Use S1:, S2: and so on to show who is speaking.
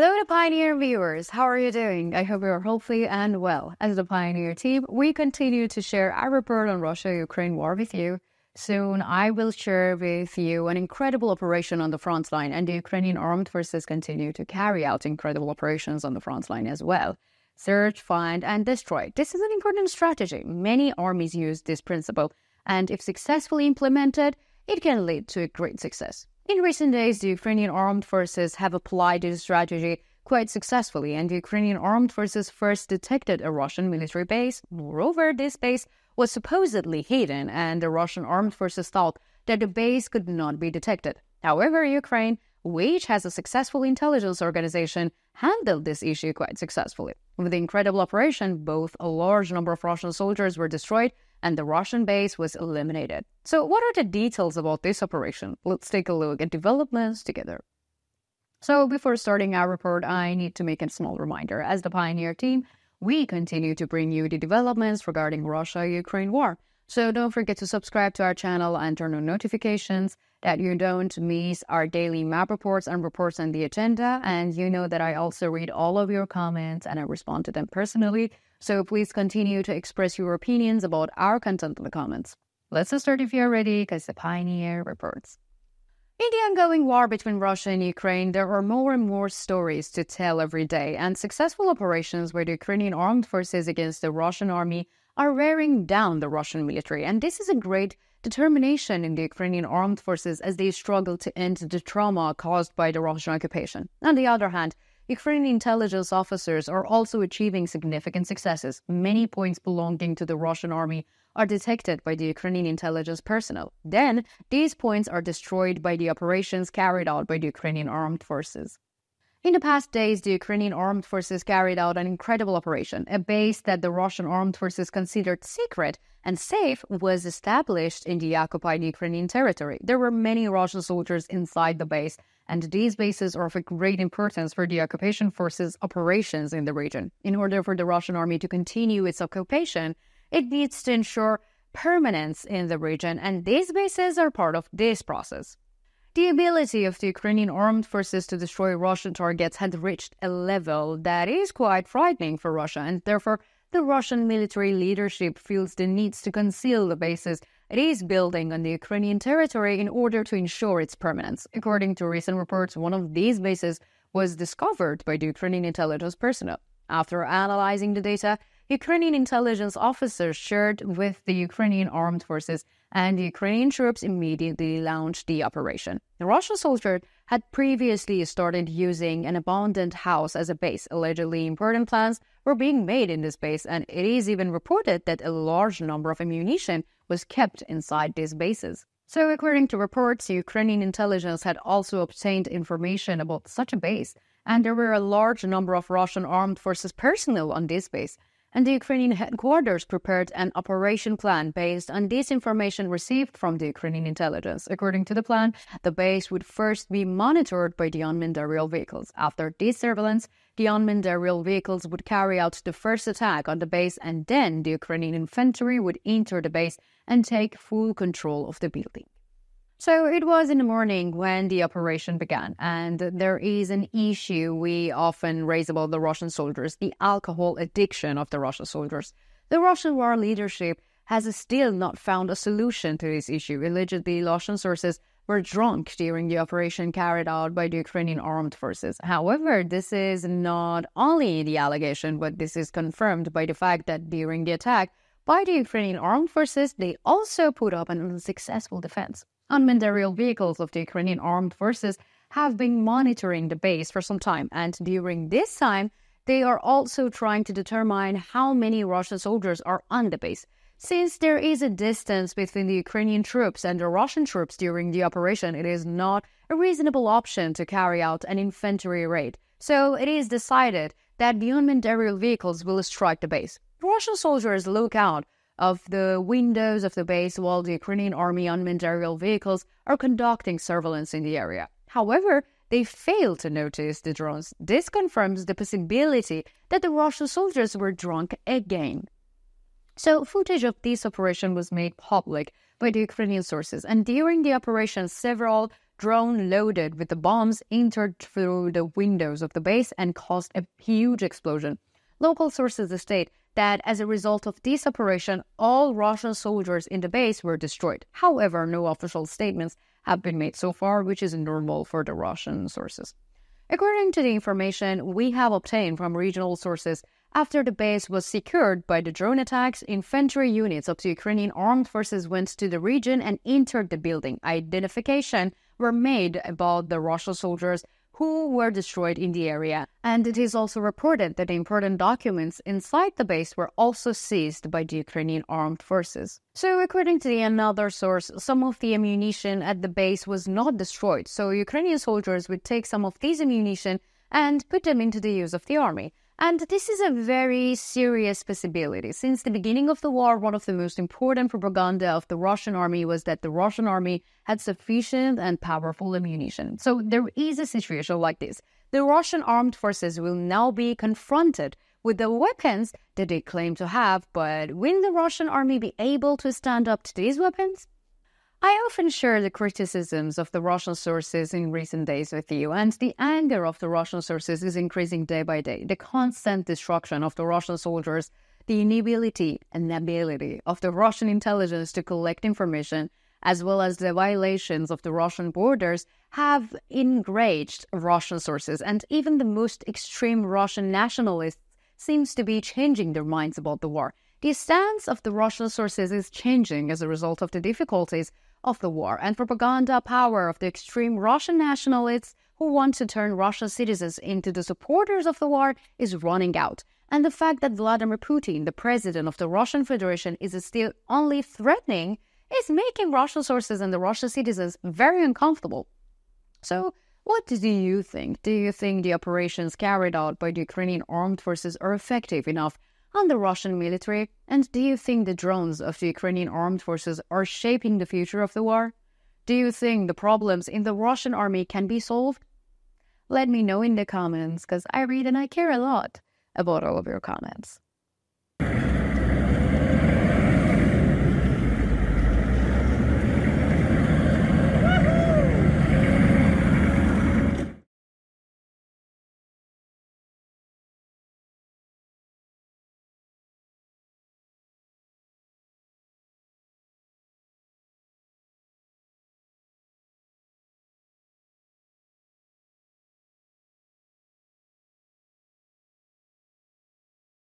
S1: Hello to Pioneer viewers, how are you doing? I hope you are healthy and well. As the Pioneer team, we continue to share our report on Russia-Ukraine war with you. Soon, I will share with you an incredible operation on the front line, and the Ukrainian armed forces continue to carry out incredible operations on the front line as well. Search, find, and destroy. This is an important strategy. Many armies use this principle, and if successfully implemented, it can lead to a great success. In recent days, the Ukrainian armed forces have applied this strategy quite successfully, and the Ukrainian armed forces first detected a Russian military base. Moreover, this base was supposedly hidden, and the Russian armed forces thought that the base could not be detected. However, Ukraine, which has a successful intelligence organization, handled this issue quite successfully. With the incredible operation, both a large number of Russian soldiers were destroyed and the Russian base was eliminated. So what are the details about this operation? Let's take a look at developments together. So before starting our report, I need to make a small reminder. As the Pioneer team, we continue to bring you the developments regarding Russia-Ukraine war. So don't forget to subscribe to our channel and turn on notifications that you don't miss our daily map reports and reports on the agenda. And you know that I also read all of your comments and I respond to them personally. So please continue to express your opinions about our content in the comments. Let's start if you're ready, because the Pioneer reports. In the ongoing war between Russia and Ukraine, there are more and more stories to tell every day, and successful operations where the Ukrainian armed forces against the Russian army are wearing down the Russian military. And this is a great determination in the Ukrainian armed forces as they struggle to end the trauma caused by the Russian occupation. On the other hand, Ukrainian intelligence officers are also achieving significant successes. Many points belonging to the Russian army are detected by the Ukrainian intelligence personnel. Then, these points are destroyed by the operations carried out by the Ukrainian armed forces. In the past days, the Ukrainian armed forces carried out an incredible operation. A base that the Russian armed forces considered secret and safe was established in the occupied Ukrainian territory. There were many Russian soldiers inside the base, and these bases are of great importance for the occupation forces' operations in the region. In order for the Russian army to continue its occupation, it needs to ensure permanence in the region, and these bases are part of this process. The ability of the Ukrainian armed forces to destroy Russian targets had reached a level that is quite frightening for Russia, and therefore the Russian military leadership feels the need to conceal the bases it is building on the Ukrainian territory in order to ensure its permanence. According to recent reports, one of these bases was discovered by the Ukrainian intelligence personnel. After analyzing the data, Ukrainian intelligence officers shared with the Ukrainian armed forces, and the Ukrainian troops immediately launched the operation. The Russian soldiers had previously started using an abandoned house as a base. Allegedly, important plans were being made in this base, and it is even reported that a large number of ammunition was kept inside these bases. So, according to reports, Ukrainian intelligence had also obtained information about such a base, and there were a large number of Russian armed forces personnel on this base. And the Ukrainian headquarters prepared an operation plan based on this information received from the Ukrainian intelligence. According to the plan, the base would first be monitored by the unmanned aerial vehicles. After this surveillance, the unmanned aerial vehicles would carry out the first attack on the base, and then the Ukrainian infantry would enter the base and take full control of the building. So it was in the morning when the operation began, and there is an issue we often raise about the Russian soldiers, the alcohol addiction of the Russian soldiers. The Russian war leadership has still not found a solution to this issue. Allegedly, Russian sources were drunk during the operation carried out by the Ukrainian armed forces. However, this is not only the allegation, but this is confirmed by the fact that during the attack by the Ukrainian armed forces, they also put up an unsuccessful defense. Unmanned aerial vehicles of the Ukrainian armed forces have been monitoring the base for some time, and during this time, they are also trying to determine how many Russian soldiers are on the base. Since there is a distance between the Ukrainian troops and the Russian troops during the operation, it is not a reasonable option to carry out an infantry raid. So it is decided that the unmanned aerial vehicles will strike the base. Russian soldiers look out of the windows of the base while the Ukrainian army unmanned aerial vehicles are conducting surveillance in the area. However, they fail to notice the drones. This confirms the possibility that the Russian soldiers were drunk again. So footage of this operation was made public by the Ukrainian sources, and during the operation, several drone loaded with the bombs entered through the windows of the base and caused a huge explosion. Local sources state that as a result of this operation, all Russian soldiers in the base were destroyed. However, no official statements have been made so far, which is normal for the Russian sources. According to the information we have obtained from regional sources, after the base was secured by the drone attacks, infantry units of the Ukrainian armed forces went to the region and entered the building. Identification were made about the Russian soldiers who were destroyed in the area, and it is also reported that important documents inside the base were also seized by the Ukrainian armed forces. So according to another source, some of the ammunition at the base was not destroyed, so Ukrainian soldiers would take some of these ammunition and put them into the use of the army. And this is a very serious possibility. Since the beginning of the war, one of the most important propaganda of the Russian army was that the Russian army had sufficient and powerful ammunition. So there is a situation like this. The Russian armed forces will now be confronted with the weapons that they claim to have, but will the Russian army be able to stand up to these weapons? I often share the criticisms of the Russian sources in recent days with you, and the anger of the Russian sources is increasing day by day. The constant destruction of the Russian soldiers, the inability and ability of the Russian intelligence to collect information, as well as the violations of the Russian borders, have enraged Russian sources, and even the most extreme Russian nationalists seems to be changing their minds about the war. The stance of the Russian sources is changing as a result of the difficulties of the war and propaganda power of the extreme Russian nationalists who want to turn Russian citizens into the supporters of the war is running out. And the fact that Vladimir Putin, the president of the Russian Federation, is still only threatening is making Russian sources and the Russian citizens very uncomfortable. So, what do you think? Do you think the operations carried out by the Ukrainian armed forces are effective enough on the Russian military? And do you think the drones of the Ukrainian armed forces are shaping the future of the war? Do you think the problems in the Russian army can be solved? Let me know in the comments, because I read and I care a lot about all of your comments.